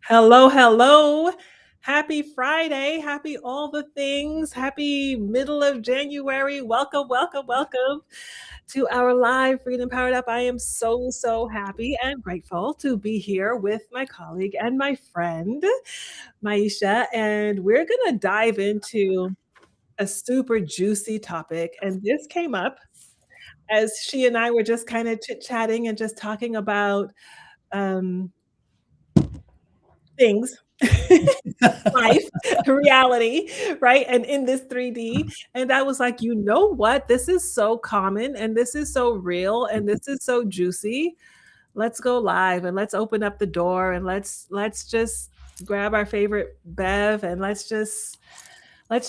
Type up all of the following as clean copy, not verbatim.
Hello, hello. Happy Friday. Happy all the things. Happy middle of January. Welcome, welcome, welcome to our live Freedom Powered Up. I am so happy and grateful to be here with my colleague and my friend, Maisha. And we're going to dive into a super juicy topic. And this came up as she and I were just kind of chit chatting and just talking about um, things. Life, reality, right? And in this 3D. And I was like, you know what? This is so common and this is so real and this is so juicy. Let's go live and let's open up the door and let's just grab our favorite bev and let's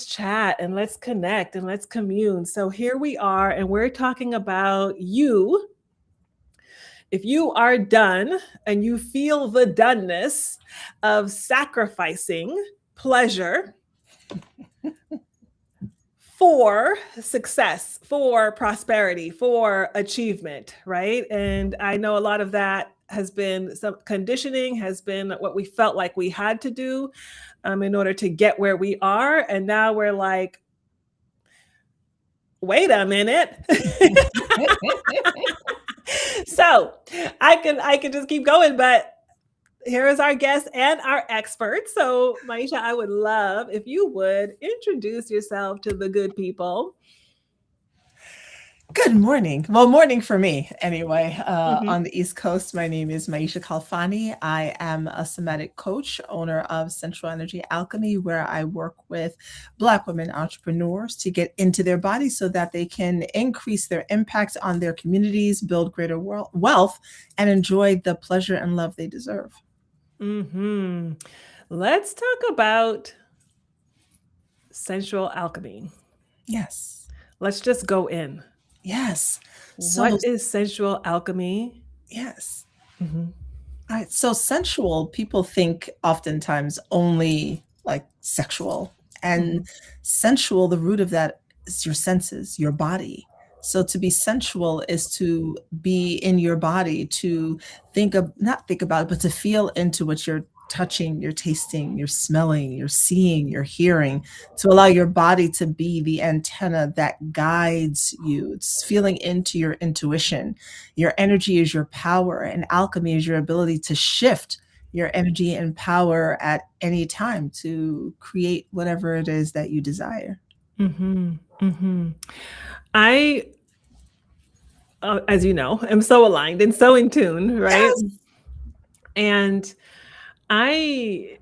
chat and let's connect and let's commune. So here we are, and we're talking about you. If you are done and you feel the doneness of sacrificing pleasure for success, for prosperity, for achievement, right? And I know a lot of that has been some conditioning, has been what we felt like we had to do in order to get where we are. And now we're like, wait a minute. So I can just keep going, but here is our guest and our expert. So, Maisha, I would love if you would introduce yourself to the good people. Good morning. Well, morning for me anyway. Mhm. On the East Coast, my name is Maisha Kalfani. I am a somatic coach, owner of Sensual Energy Alchemy, where I work with Black women entrepreneurs to get into their bodies so that they can increase their impact on their communities, build greater wealth, and enjoy the pleasure and love they deserve. Mhm. Let's talk about sensual alchemy. Yes. Let's just go in. Yes. What So, is sensual alchemy? yes. Mhm. All right. So sensual, people think oftentimes only like sexual. And Mhm. sensual, the root of that is your senses, your body. So to be sensual is to be in your body, to not think about it, but to feel into what you're touching, you're tasting, you're smelling, you're seeing, you're hearing, to allow your body to be the antenna that guides you. It's feeling into your intuition. Your energy is your power, and alchemy is your ability to shift your energy and power at any time to create whatever it is that you desire. Mhm. Mhm. I, as you know, am so aligned and so in tune, right? Yes. And I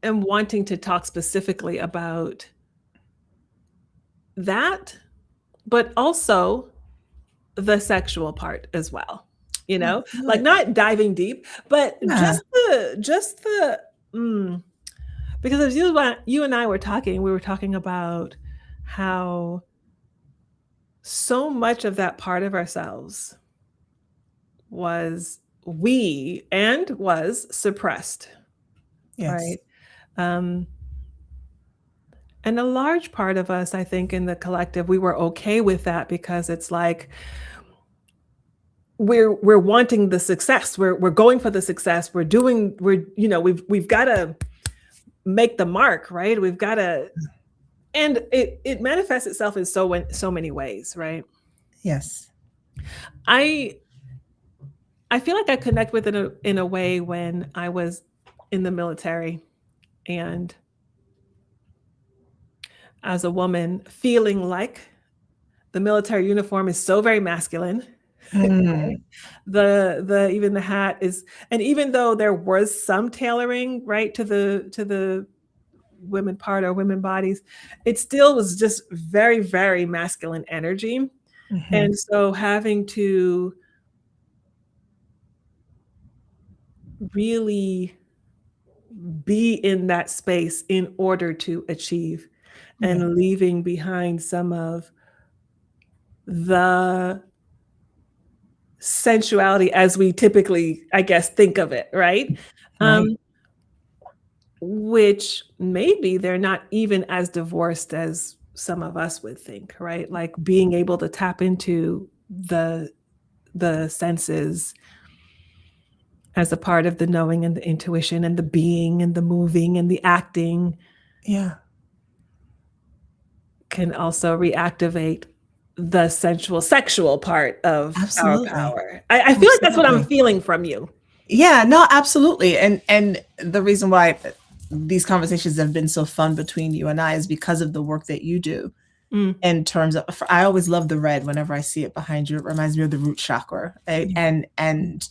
am wanting to talk specifically about that, but also the sexual part as well. You Oh, know, like good. not diving deep, but Yeah. just the because as you and I were talking, we were talking about how so much of that part of ourselves was suppressed, Yes. right? Um, and a large part of us, I think, in the collective, we were okay with that because it's like we're wanting the success. We're going for the success. We've got to make the mark, right? We've got to, and it manifests itself in so many ways, right? Yes. I I feel like I connect with it in a way when I was in the military and as a woman feeling like the military uniform is so very masculine. Mm. The even the hat is, and even though there was some tailoring, right, to the women part or women bodies, it still was just very masculine energy. Mhm. And so having to really be in that space in order to achieve Yeah. and leaving behind some of the sensuality as we typically, I guess, think of it, right? Right. Um, which maybe they're not even as divorced as some of us would think, right? Like being able to tap into the senses as a part of the knowing and the intuition and the being and the moving and the acting Yeah. can also reactivate the sensual sexual part of our Absolutely. power. I feel like that's what I'm Absolutely. feeling from you. Yeah, no, absolutely. And the reason why these conversations have been so fun between you and I is because of the work that you do Mm, in terms of, I always love the red whenever I see it behind you. It reminds me of the root chakra, right? yeah. And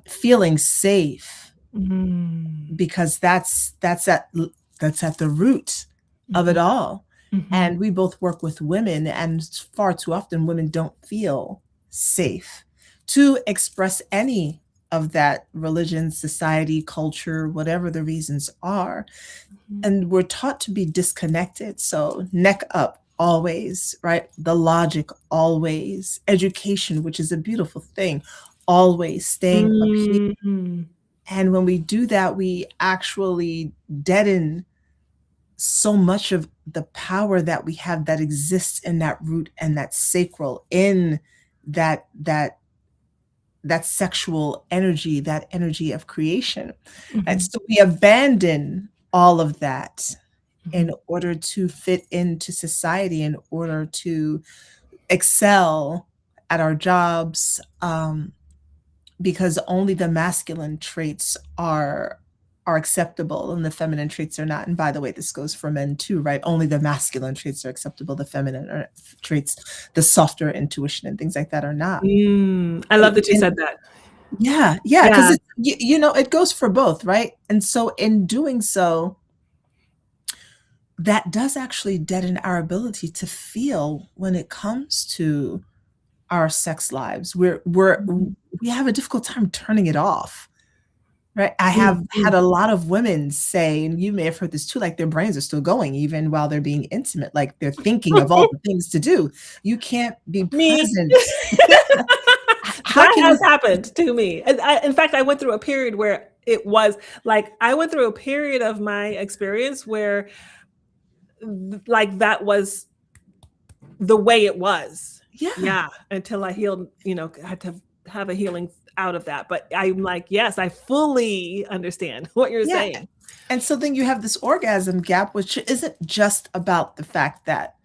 feeling safe, Mm, because that's at the root of it mhm, all. mhm, And we both work with women, and far too often women don't feel safe to express any of that: religion, society, culture, whatever the reasons are. mhm, And we're taught to be disconnected. So neck up always, right? The logic always, education, which is a beautiful thing, always staying up here. mm, And when we do that, we actually deaden so much of the power that we have that exists in that root and that sacral, in that that sexual energy, that energy of creation. And mhm, so we abandon all of that in mhm, order to fit into society, in order to excel at our jobs, because only the masculine traits are acceptable and the feminine traits are not. And by the way, this goes for men too, right? Only the masculine traits are acceptable, the feminine traits, the softer intuition and things like that, are not. I And, love that you and said that. yeah, yeah, because Yeah. it's, you know, it goes for both, right? And so in doing so, that does actually deaden our ability to feel when it comes to our sex lives. Mhm. We have a difficult time turning it off. Right. I Mm, have had mm. a lot of women say, and you may have heard this too, like their brains are still going even while they're being intimate, like they're thinking of all the things to do. You can't be Me. present. How That can has you? happened to me. And in fact, I went through a period where it was like I went through a period of my experience where like that was the way it was. Yeah, Yeah, until I healed, had to have a healing out of that. But I'm like, yes, I fully understand what you're yeah. saying. And so then you have this orgasm gap, which isn't just about the fact that,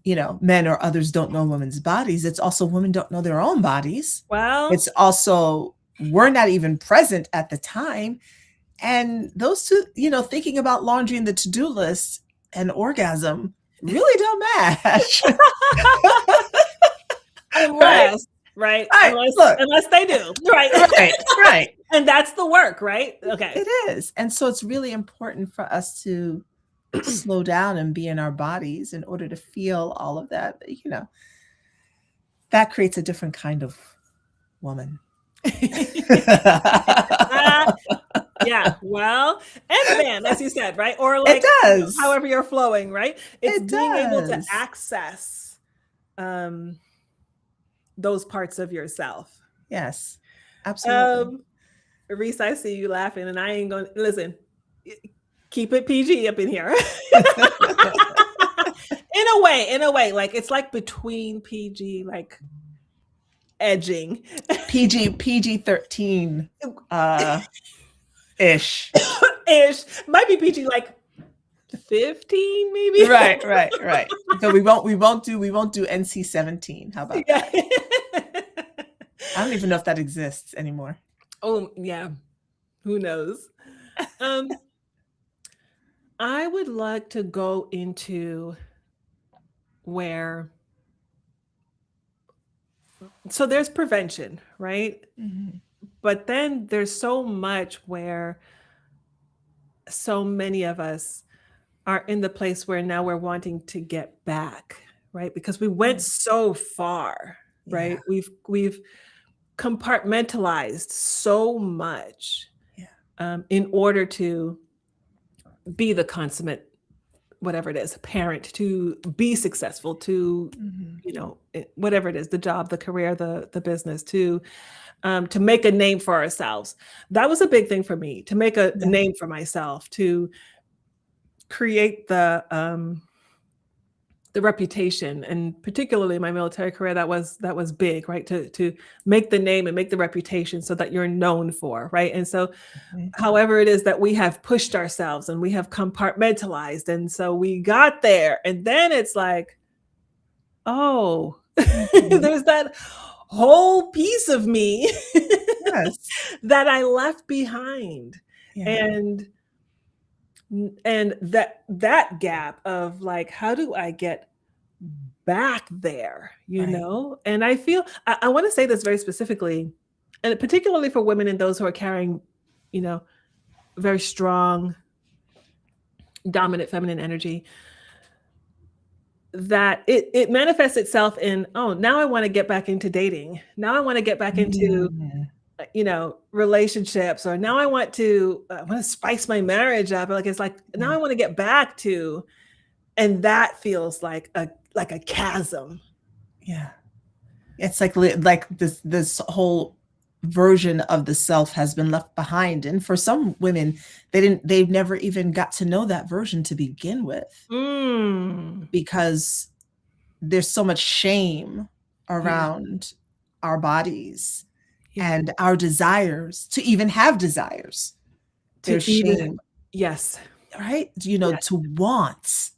you know, men or others don't know women's bodies. It's also women don't know their own bodies. Well, It's also we're not even present at the time. And those two, you know, thinking about laundry and the to-do list and orgasm really don't match. Right? unless, right? Right. Look, Unless they do, right? right, right. And that's the work, right? Okay. It is. And so it's really important for us to slow down and be in our bodies in order to feel all of that. You know, that creates a different kind of woman. Ah, yeah, well, and man, as you said, right? Or It like, does. however you're flowing, right? It's It being able to does. access um, those parts of yourself. Yes, absolutely. Um, Reese, I see you laughing, and I ain't gonna listen. Keep it PG up in here. In a way, like it's like between PG, like edging PG 13 ish. ish. Might be PG like 15, maybe. Right, right, right. So we won't do NC-17. How about Yeah. that? I don't even know if that exists anymore. Oh, yeah. Who knows? Um, I would like to go into where so there's prevention, right? Mhm. But then there's so much where so many of us are in the place where now we're wanting to get back, right? Because we went Yeah, so far, yeah, right? We've compartmentalized so much yeah. in order to be the consummate whatever it is, parent, to be successful, to, Mhm. whatever it is, the job, the career, the business, to make a name for ourselves. That was a big thing for me, to make a Yeah. name for myself, to create the reputation, and particularly in my military career, that was big, right? To make the name and make the reputation so that you're known for, right? And so Mhm. however it is that we have pushed ourselves and we have compartmentalized, and so we got there, and then it's like, oh, Mhm. there's that whole piece of me Yes. that I left behind. Yeah. And and that gap of like, how do I get back there, Right. and I feel I want to say this very specifically, and particularly for women and those who are carrying, you know very strong dominant feminine energy, that it manifests itself in, oh, now I want to get back into dating, now I want to get back into, Mm. relationships, or now I want to spice my marriage up, like it's like now Yeah. I want to get back to, and that feels like a chasm. Yeah. It's like this whole version of the self has been left behind, and for some women, they've never even got to know that version to begin with, Mm. because there's so much shame Yeah. around our bodies Yeah. and our desires to even have desires. To There's even shame, Yes. right? Yes. To want.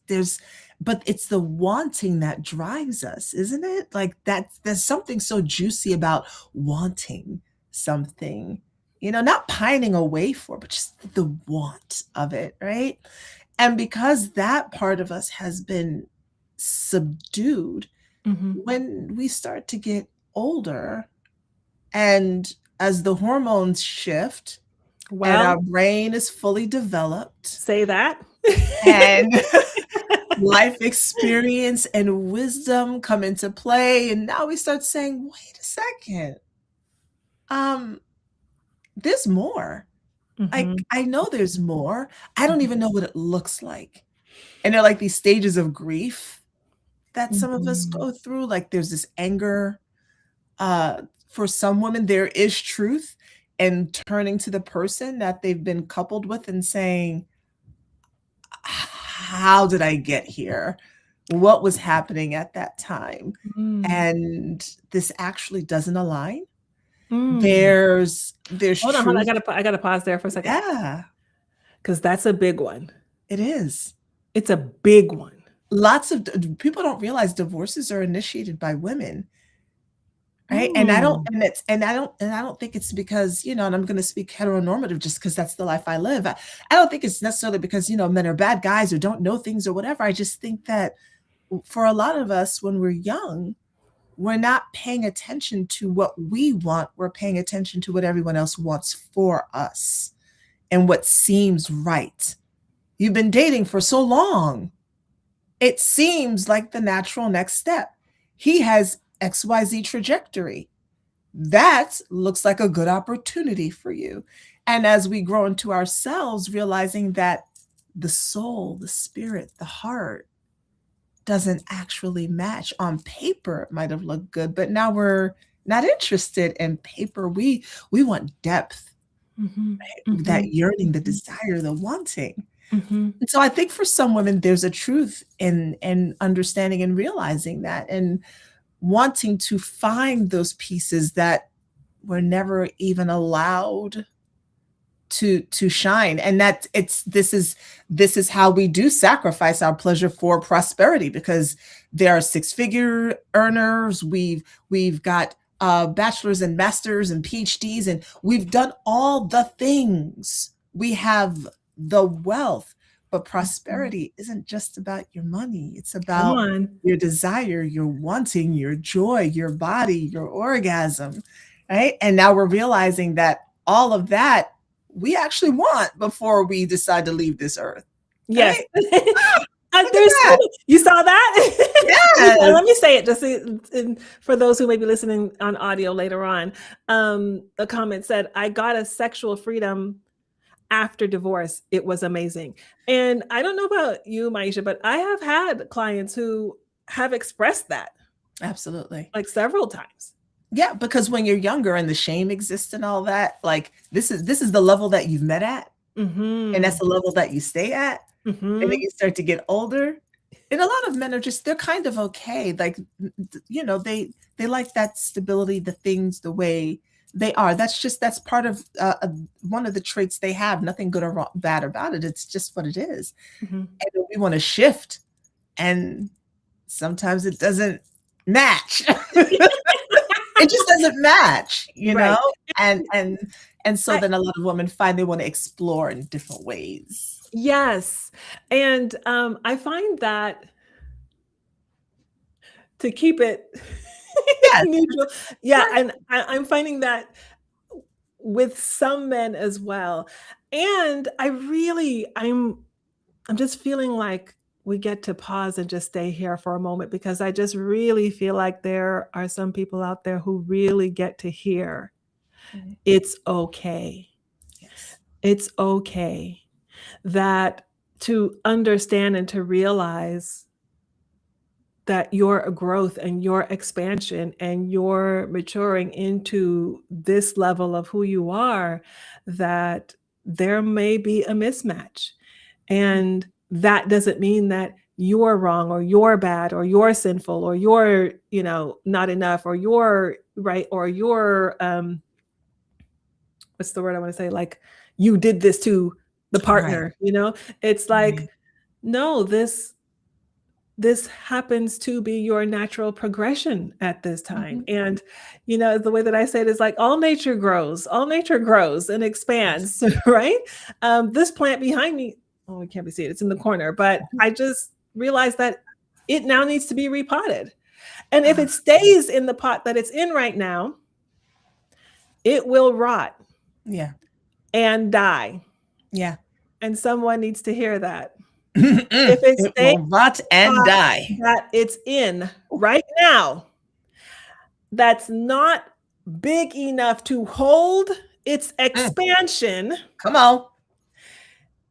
But it's the wanting that drives us, isn't it? Like there's something so juicy about wanting something, not pining away for, but just the want of it, right? And because that part of us has been subdued, Mhm. when we start to get older, and as the hormones shift and Well, our brain is fully developed, say that. and life experience and wisdom come into play, and now we start saying, wait a second, um there's more. Mhm. I know there's more. I don't Mhm. even know what it looks like. And they're like these stages of grief that some of us Mhm. go through. Like there's this anger. For some women, there is truth in turning to the person that they've been coupled with and saying, how did I get here? What was happening at that time? Mm. And this actually doesn't align. Mm. There's Hold on, hold on. truth. I gotta pause there for a second, Yeah, because that's a big one. it is. It's a big one. Lots of people don't realize divorces are initiated by women, right? And I don't Mm. and it's and I don't think it's because, and I'm gonna speak heteronormative just because that's the life I live. I don't think it's necessarily because, men are bad guys or don't know things or whatever. I just think that for a lot of us when we're young, we're not paying attention to what we want. We're paying attention to what everyone else wants for us and what seems right. You've been dating for so long. It seems like the natural next step. He has XYZ trajectory. That looks like a good opportunity for you. And as we grow into ourselves, realizing that the soul, the spirit, the heart doesn't actually match. On paper, it might have looked good, but now we're not interested in paper. We want depth, Mhm. that Mhm. yearning, the Mhm. desire, the wanting. Mhm. And so I think for some women, there's a truth in understanding and realizing that, and wanting to find those pieces that were never even allowed to shine. And that it's this is how we do sacrifice our pleasure for prosperity, because there are six-figure earners. We've got bachelors and masters and PhDs, and we've done all the things. We have the wealth, but Mhm. prosperity isn't just about your money. It's Come about on. your desire, your wanting, your joy, your body, your orgasm, right? And now we're realizing that all of that we actually want before we decide to leave this earth, Yes. right? Ah, look at There's so that. you saw that? Yes. Let me say it just for those who may be listening on audio later on. A comment said, "I got a sexual freedom after divorce, it was amazing. And I don't know about you, Maisha, but I have had clients who have expressed that Absolutely. like several times. Yeah, because when you're younger and the shame exists and all that, like this is the level that you've met at, and that's Mhm. the level that you stay at, and then Mhm. you start to get older. And a lot of men are just they're kind of okay. Like they like that stability, the things the way they are. That's part of one of the traits they have. Nothing good or bad about it. It's just what it is. Mhm. And then we want to shift, and sometimes it doesn't match. It just doesn't match, you know? Right. And so I then a lot of women find they want to explore in different ways. Yes. And, I find that to keep it Yes, neutral. Yeah, right. and I'm finding that with some men as well. And I'm just feeling like we get to pause and just stay here for a moment because I just really feel like there are some people out there who really get to hear Mhm. it's okay. Yes. It's okay that to understand and to realize that your growth and your expansion and your maturing into this level of who you are, that there may be a mismatch. Mm. And that doesn't mean that you're wrong or you're bad or you're sinful or you're, not enough or you're right or you're what's the word I want to say? Like you did this to the Right. partner. It's like, Right. no, this happens to be your natural progression at this time. Mhm. And, the way that I say it is like all nature grows and Yes. expands, right? This plant behind me, oh, it can't be seen, it's in the corner, but Mhm. I just realized that it now needs to be repotted. And if Ah, it stays in the pot that it's in right now, it will rot yeah. and die. Yeah. And someone needs to hear that. If it It stays will rot in the and pot die. that it's in right now, that's not big enough to hold its Mm, expansion, come on.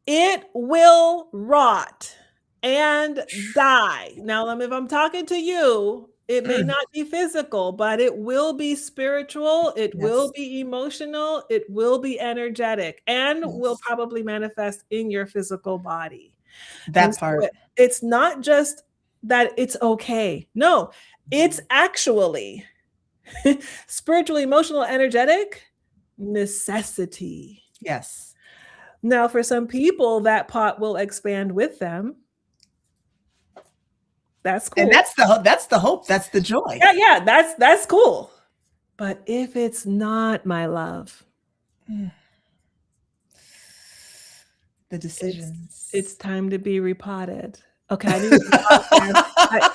it will rot and die. Now, if I'm talking to you, it may Mm, not be physical, but it will be spiritual, it will yes. be emotional, it will be energetic, and will Yes. probably manifest in your physical body. And That so part. it's not just that it's okay. No, it's actually spiritual, emotional, energetic necessity. Yes. Now, for some people, that pot will expand with them. That's And cool. that's the hope, that's the joy. Yeah, yeah, that's cool. But if it's not, my love, Mm, the it's decisions. time to be repotted. Okay, I needed to pause there. I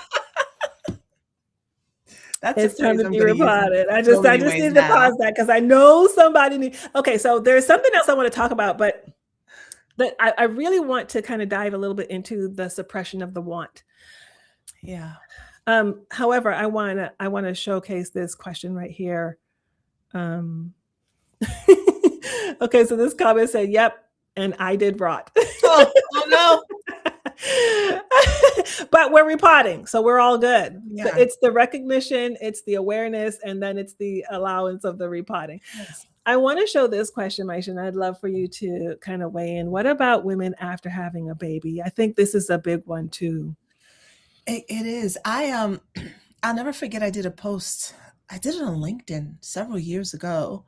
That's a It's time phrase to I'm be gonna use in repotted. I so just I many just ways needed to now. pause that because I know somebody need. Okay, so there's something else I want to talk about, but that I really want to kind of dive a little bit into the suppression of the want. Yeah. However, I wanna showcase this question right here. Um, okay, so this comment said, "Yep, and I did rot." Oh, oh no. But we're repotting, so we're all good. Yeah. It's the recognition, it's the awareness, and then it's the allowance of the repotting. Yes. I want to show this question, Maisha, and I'd love for you to kind of weigh in. What about women after having a baby? I think this is a big one too. It is. I'll never forget I did a post. I did it on LinkedIn several years ago.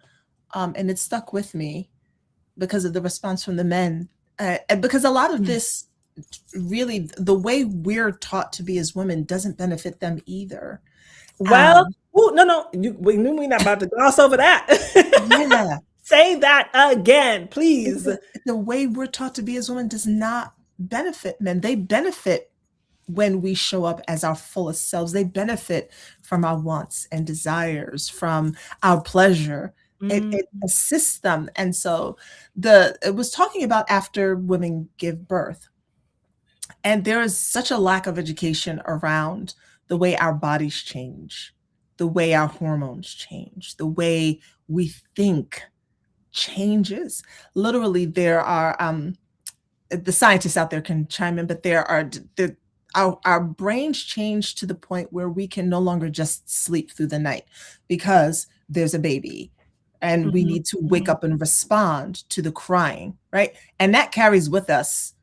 And it stuck with me because of the response from the men. And because a lot of Mm. this really the way we're taught to be as women doesn't benefit them either. Well, Um, ooh, no, no, we knew we're not about to gloss over that. yeah. Say that again, please. The way we're taught to be as women does not benefit men. They benefit when we show up as our fullest selves. They benefit from our wants and desires, from our pleasure. Mm, It assists them. And so it was talking about after women give birth. And there is such a lack of education around the way our bodies change, the way our hormones change, the way we think. changes. Literally, there are the scientists out there can chime in, but there are our brains change to the point where we can no longer just sleep through the night because there's a baby and we Mhm, need to wake mhm, up and respond to the crying, right? And that carries with us,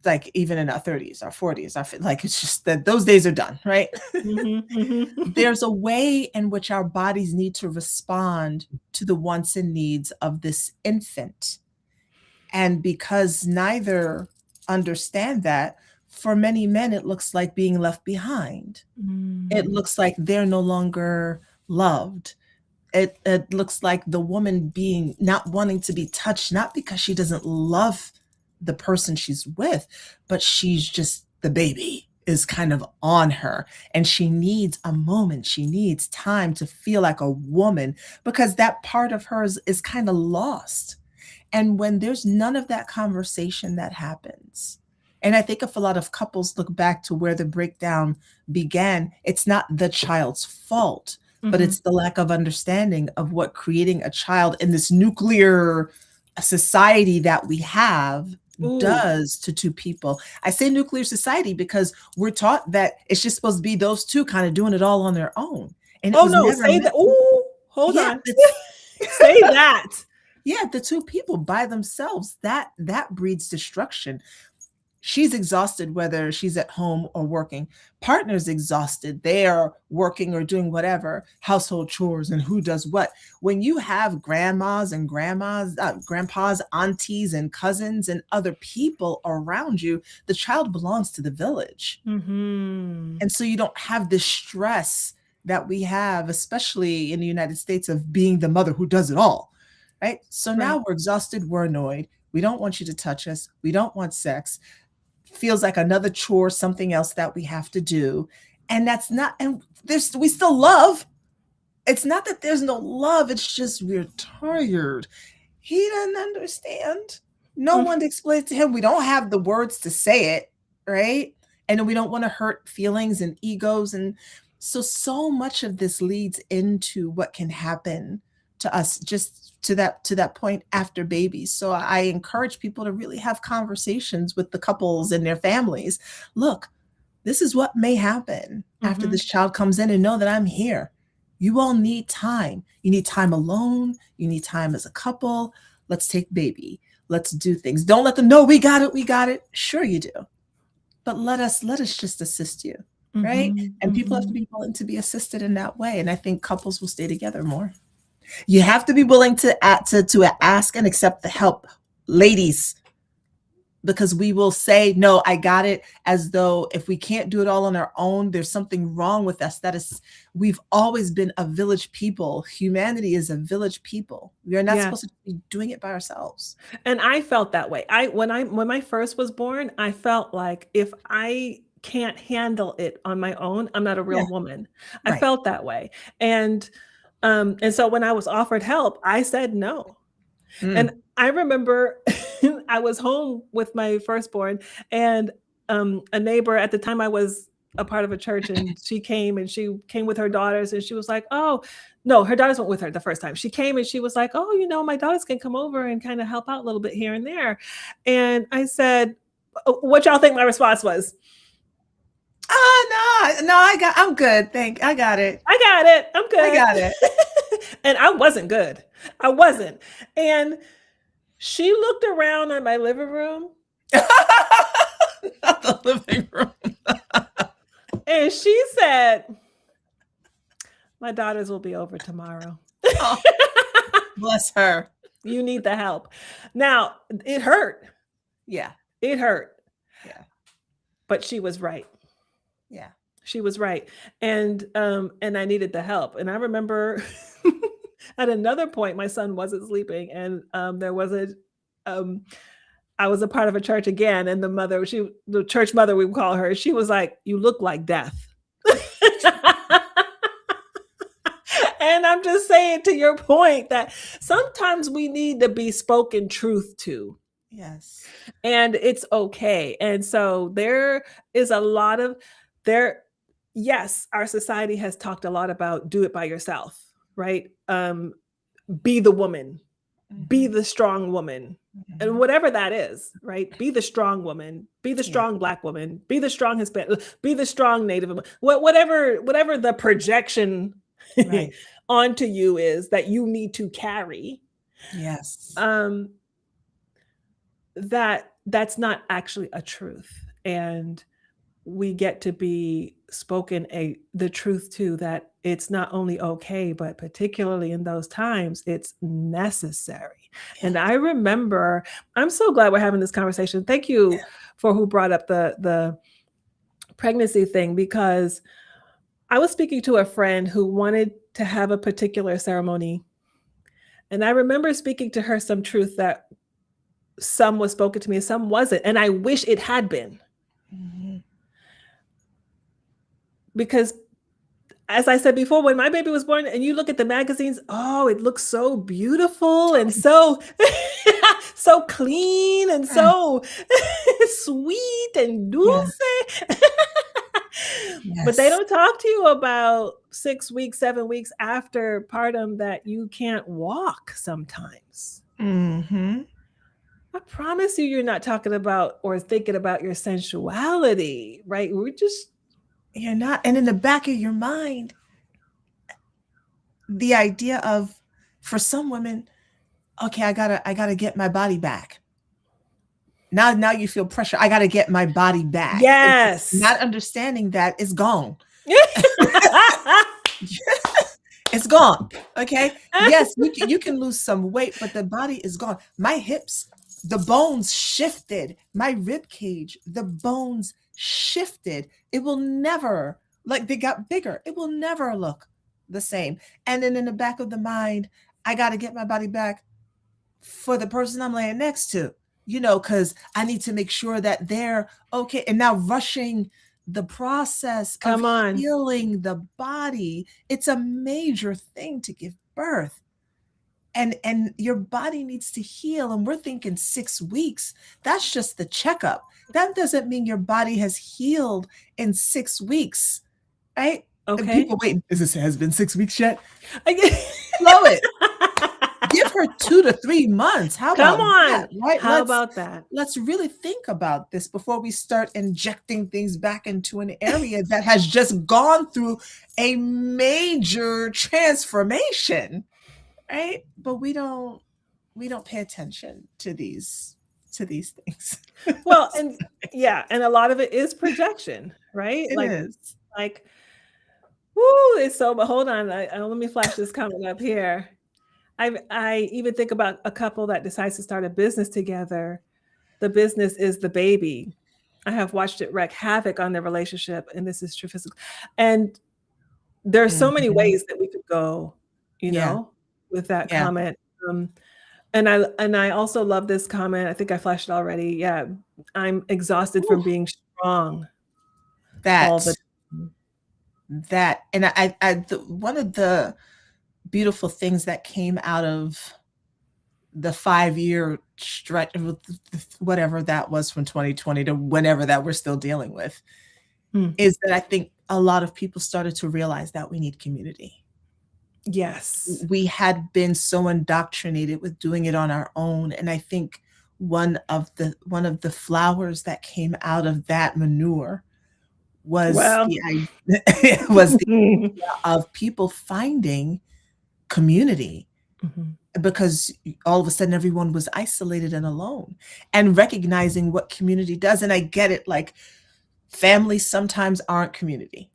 like even in our 30s, our 40s, like it's just that those days are done, right? mhm, mhm. There's a way in which our bodies need to respond to the wants and needs of this infant. And because neither understand that, for many men, it looks like being left behind. It Mm, looks like they're no longer loved. It looks like the woman being not wanting to be touched, not because she doesn't love the person she's with, but she's just the baby is kind of on her and she needs a moment. She needs time to feel like a woman because that part of her is kind of lost. And when there's none of that conversation that happens, and I think if a lot of couples look back to where the breakdown began, it's not the child's fault, but mhm. it's the lack of understanding of what creating a child in this nuclear society that we have Ooh. does to two people. I say nuclear society because we're taught that it's just supposed to be those two kind of doing it all on their own. And it Oh, was no, never say that. meant to. Ooh, hold Yeah, on. it's Say that. yeah, the two people by themselves, that breeds destruction. She's exhausted whether she's at home or working. Partner's exhausted. They are working or doing whatever, household chores and who does what. When you have grandpas, aunties and cousins and other people around you, the child belongs to the village. Mhm. And so you don't have this stress that we have, especially in the United States, of being the mother who does it all, right? So Right. now we're exhausted, we're annoyed. We don't want you to touch us. We don't want sex. Feels like another chore, something else that we have to do. And that's not, and we still love. It's not that there's no love, it's just we're tired. He doesn't understand. No Mm, one to explain to him. We don't have the words to say it, right? And we don't want to hurt feelings and egos. And so much of this leads into what can happen to us just to that point after babies. So I encourage people to really have conversations with the couples and their families. Look, this is what may happen after mhm. this child comes in and know that I'm here. You all need time. You need time alone. You need time as a couple. Let's take baby. Let's do things. Don't let them know we got it. We got it. Sure you do. But let us just assist you. Right? Mhm, And people have to mhm. be willing to be assisted in that way. And I think couples will stay together more. You have to be willing to ask and accept the help. Ladies, because we will say, no, I got it, as though if we can't do it all on our own, there's something wrong with us. That is, we've always been a village people. Humanity is a village people. We are not Yeah. supposed to be doing it by ourselves. And I felt that way. When my first was born, I felt like if I can't handle it on my own, I'm not a real Yeah, woman. I right. felt that way. And and so when I was offered help, I said no. And Mm. I remember I was home with my firstborn, and a neighbor at the time I was a part of a church, and she came with her daughters, and she was like, "Oh, no, her daughters went with her the first time. She came and she was like, "Oh, my daughters can come over and kind of help out a little bit here and there." And I said, what y'all think my response was? Oh no, no, I'm good. I got it. I got it. I'm I good. got it. And I wasn't good. I wasn't. And she looked around at my living room Not the living room. and she said, "My daughters will be over tomorrow. Oh, bless her. You need the help." Now, it hurt. Yeah, It hurt, yeah, but she was right. yeah. She was right. And I needed the help. And I remember at another point my son wasn't sleeping, and there was a um I was a part of a church again, and the church mother, we would call her, she was like, "You look like death." And I'm just saying, to your point, that sometimes we need to be spoken truth to, Yes. and it's okay. And so there is a lot of there yes, our society has talked a lot about do it by yourself, right? Be the woman. be Mhm. the strong woman. And Mhm. whatever that is, right? Be the strong woman, be the Yeah, strong Black woman, be the strong Hispanic, be the strong Native woman. Whatever the projection right. onto you is that you need to carry. Yes. Um, that's not actually a truth. And we get to be spoken the truth too, that it's not only okay, but particularly in those times, it's necessary. And I Yes. remember, I'm so glad we're having this conversation. Thank you for who brought up the pregnancy thing, because I was speaking to a friend who wanted to have a particular ceremony. And I remember speaking to her some truth that some was spoken to me, some wasn't. And I wish it had been, Mhm. because as I said before, when my baby was born and you look at the magazines, oh, it looks so beautiful and so so clean and Mm. so sweet and Yeah. dulce. But they Yes. don't talk to you about 6 weeks, 7 weeks after partum that you can't walk sometimes. Mhm. I promise you, you're not talking about or thinking about your sensuality, right? We're just, You're not, and in the back of your mind, the idea of, for some women, okay, I gotta get my body back. Now you feel pressure. I gotta get my body back. And yes. not understanding that it's gone. It's gone. Okay. Yes, you can lose some weight, but the body is gone. My hips, the bones shifted. My rib cage, the bones shifted. It will never, like, they got bigger. It will never look the same. And then in the back of the mind, I got to get my body back for the person I'm laying next to, because I need to make sure that they're okay. And now rushing the process of Come on. healing the body, it's a major thing to give birth. And your body needs to heal. And we're thinking 6 weeks. That's just the checkup. That doesn't mean your body has healed in 6 weeks, right? And Okay. people wait, is this has been 6 weeks yet? I get- Slow it. Give her 2 to 3 months. How Come about on. that? Right? How Let's about that? let's really think about this before we start injecting things back into an area that has just gone through a major transformation, right? But we don't pay attention to these things. Well, and yeah, and a lot of it is projection, right? It is. Like, woo, it's so, but hold on. Let me flash this comment up here. I even think about a couple that decides to start a business together. The business is the baby. I have watched it wreak havoc on their relationship, and this is true physical. And there are so many Mhm. ways that we could go, you Yeah. know, with that Yeah. comment. And I also love this comment. I think I flashed it already. Yeah, I'm exhausted Ooh, from being strong all the that time. and one of the beautiful things that came out of the 5-year stretch, whatever that was, from 2020 to whenever that we're still dealing with, Mm. is that I think a lot of people started to realize that we need community. Yes. We had been so indoctrinated with doing it on our own, and I think one of the flowers that came out of that manure was Well, the was the idea of people finding community, mhm. because all of a sudden everyone was isolated and alone, and recognizing what community does. And I get it, like, families sometimes aren't community,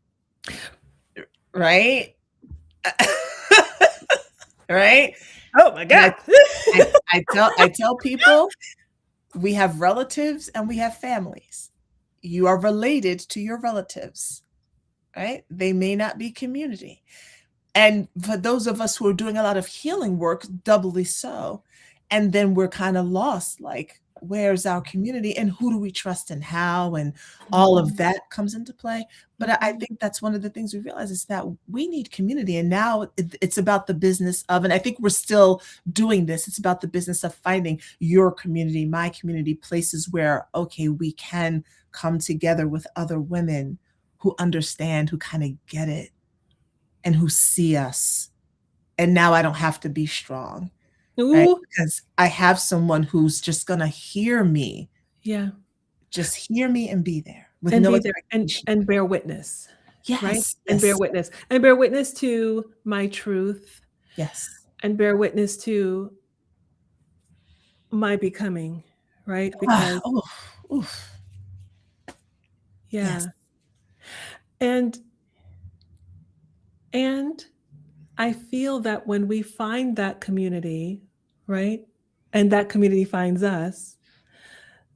right? Right? Oh my And god. I tell people, we have relatives and we have families. You are related to your relatives, right? They may not be community. And for those of us who are doing a lot of healing work, doubly so. And then we're kind of lost, like, where's our community and who do we trust and how, and all of Mhm, that comes into play. But I mhm. think that's one of the things we realize, is that we need community. And now it's about the business of, and I think we're still doing this, it's about the business of finding your community, my community, places where, okay, we can come together with other women who understand, who kind of get it, and who see us. And now I don't have to be strong. right? Ooh, Because I have someone who's just gonna hear me, yeah. just hear me and be there with And no be there expectation. and bear witness, right? Yes, And bear yes, witness. And bear witness to my truth yes. and bear witness to my becoming, right? Ah, Because oof, oof. Yes. yeah. And and I feel that when we find that community, right? And that community finds us,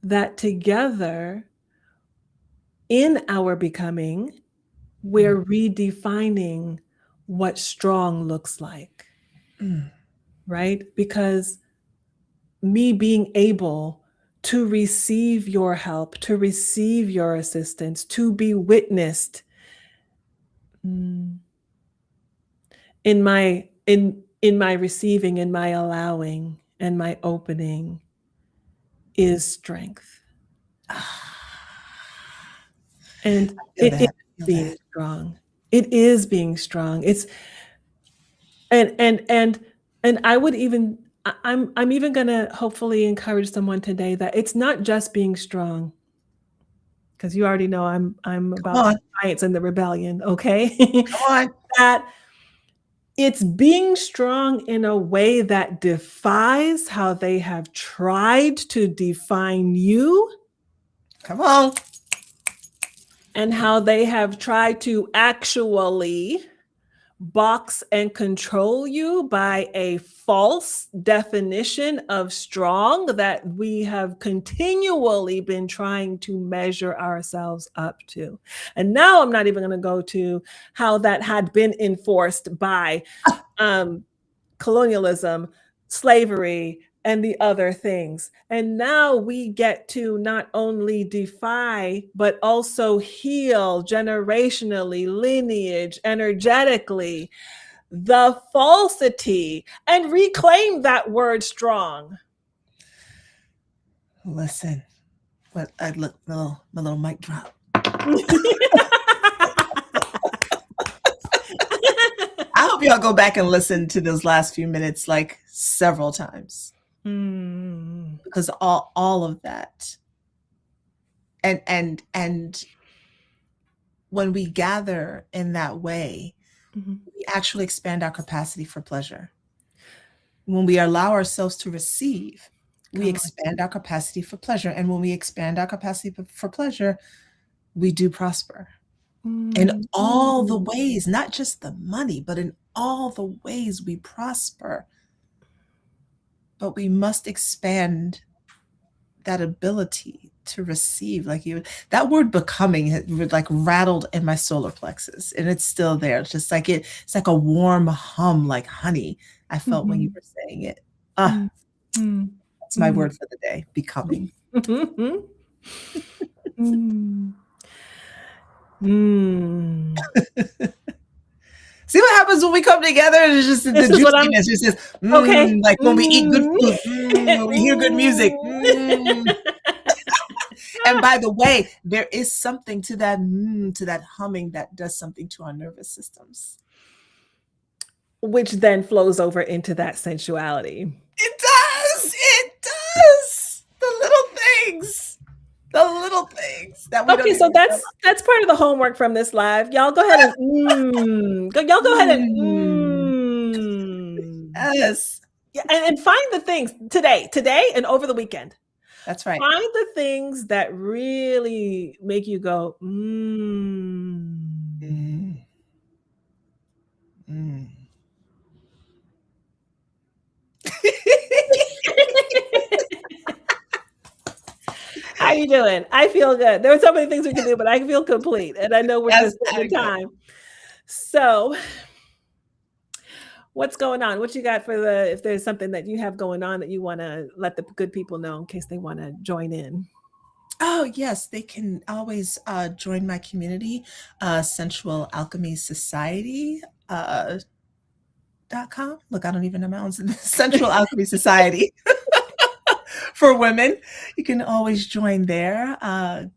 that together in our becoming, Mm, we're redefining what strong looks like, mm. right? Because me being able to receive your help, to receive your assistance, to be witnessed mm, in my receiving, in my allowing, and my opening is strength. And Feel it is that, feel being that. strong. It is being strong. It's and and and and I would even I'm even gonna hopefully encourage someone today that it's not just being strong, because you already know I'm Come about on, science and the rebellion, okay? come on. That it's being strong in a way that defies how they have tried to define you Come on. and how they have tried to actually box and control you by a false definition of strong that we have continually been trying to measure ourselves up to. And now I'm not even going to go to how that had been enforced by um, colonialism, slavery, and the other things. And now we get to not only defy, but also heal generationally, lineage, energetically, the falsity and reclaim that word strong. Listen, what I look my little mic drop. I hope y'all go back and listen to those last few minutes like several times Mm. because all of that and when we gather in that way, Mhm. we actually expand our capacity for pleasure. When we allow ourselves to receive, we Come on. expand our capacity for pleasure. And when we expand our capacity for pleasure, we do prosper in Mm. all the ways, not just the money, but in all the ways we prosper. But we must expand that ability to receive. Like you, that word becoming had like rattled in my solar plexus and it's still there. It's just like it's like a warm hum, like honey. I felt when you Mhm. were saying it. Ah, Mm. Mm. that's my Mm. word for the day, becoming. Mhm. Mm. Mm. See what happens when we come together? It's just the This is what I'm juiciness. It's just okay. like when we eat good Mm. food, when we hear good music. Mm. And by the way, there is something to that humming that does something to our nervous systems. Which then flows over into that sensuality. It does. It does. The little things that we don't Okay, even so realize. that's part of the homework from this live. Y'all go ahead and y'all go ahead and Mm, yes, Yeah, and find the things today and over the weekend. that's right. Find the things that really make you go, mm. Mm, mm. How you doing? I feel good. There are so many things we can do, but I feel complete. And I know we're That's just sitting in adequate. time. So what's going on? What you got for if there's something that you have going on that you want to let the good people know in case they want to join in? Oh, yes, they can always join my community, Sensual Alchemy Society. .com. Look, I don't even know my own Sensual Alchemy Society for women. You can always join there.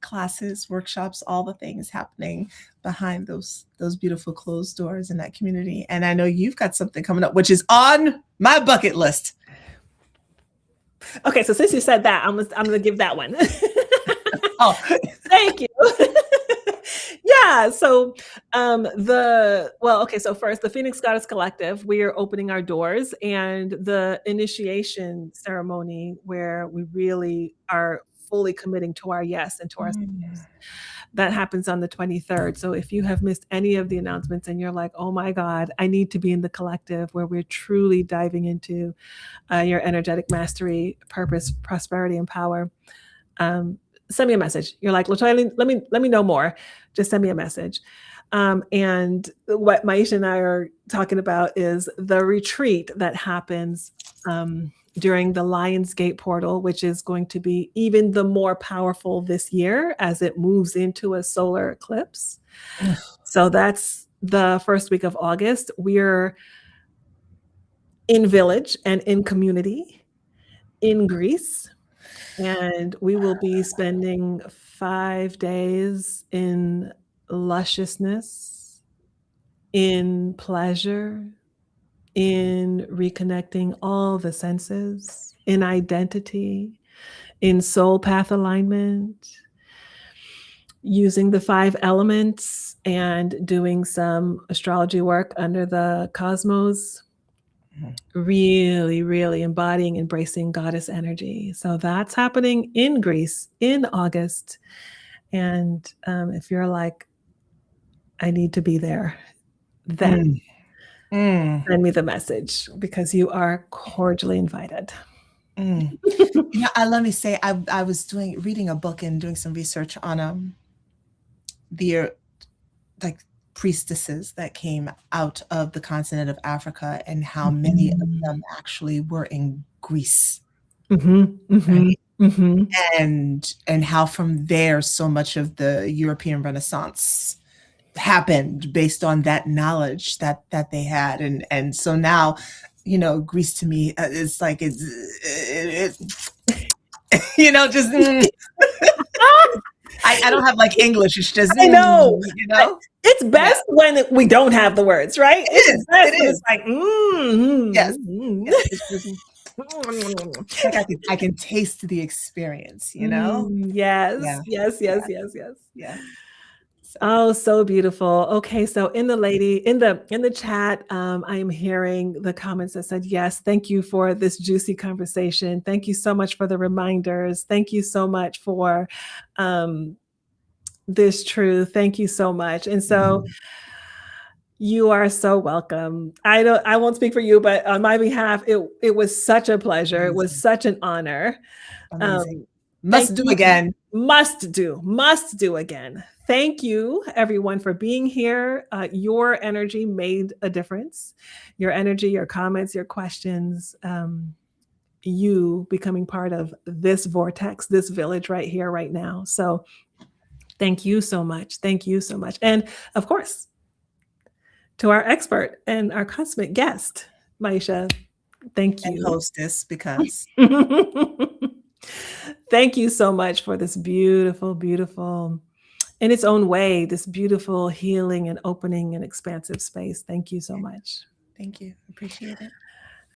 Classes, workshops, all the things happening behind those beautiful closed doors in that community. And I know you've got something coming up, which is on my bucket list. Okay, so since you said that, I'm gonna give that one. Oh, Thank you. Yeah, so, okay, so first, the Phoenix Goddess Collective, we are opening our doors, and the initiation ceremony where we really are fully committing to our yes and to our mm, that happens on the 23rd. So if you have missed any of the announcements and you're like, "Oh my god, I need to be in the collective where we're truly diving into, your energetic mastery, purpose, prosperity, and power," um, send me a message. You're like, "Latoya, let me know more." Just send me a message. And what Maisha and I are talking about is the retreat that happens during the Lionsgate portal, which is going to be even the more powerful this year as it moves into a solar eclipse. So that's the first week of August. We're in village and in community in Greece. And we will be spending 5 days in lusciousness, in pleasure, in reconnecting all the senses, in identity, in soul path alignment, using the 5 elements and doing some astrology work under the cosmos. Really, really embodying, embracing goddess energy. So that's happening in Greece in August. And if you're like, I need to be there, then mm, mm, send me the message because you are cordially invited. mm. Let me say, I was reading a book and doing some research on the like priestesses that came out of the continent of Africa and how many of them actually were in Greece, Mhm, mhm, right? mhm. And how from there so much of the European Renaissance happened based on that knowledge that they had. And so now, Greece to me is like just I don't have like English. It's just I know. It's Yeah, best when we don't have the words, right? It's it best when it's is. like, Yes, mm, yes. It's just like I can taste the experience. yes, Yeah, yes, yeah, yes, yes, yes. yeah. So Oh, so beautiful. Okay, so in the chat, I am hearing the comments that said, yes, thank you for this juicy conversation. Thank you so much for the reminders. Thank you so much for um, this truth. Thank you so much. And so you are so welcome. I won't speak for you, but on my behalf, it was such a pleasure. It was amazing, such an honor. amazing. Um, Thank Must do you. again. Must do again. Thank you, everyone, for being here. Your energy made a difference. Your energy, your comments, your questions, you becoming part of this vortex, this village right here, right now. So thank you so much. Thank you so much. And of course, to our expert and our consummate guest, Maisha, thank And you. hostess because Thank you so much for this beautiful, beautiful, in its own way, this beautiful healing and opening and expansive space. Thank you so much. thank you. Appreciate it.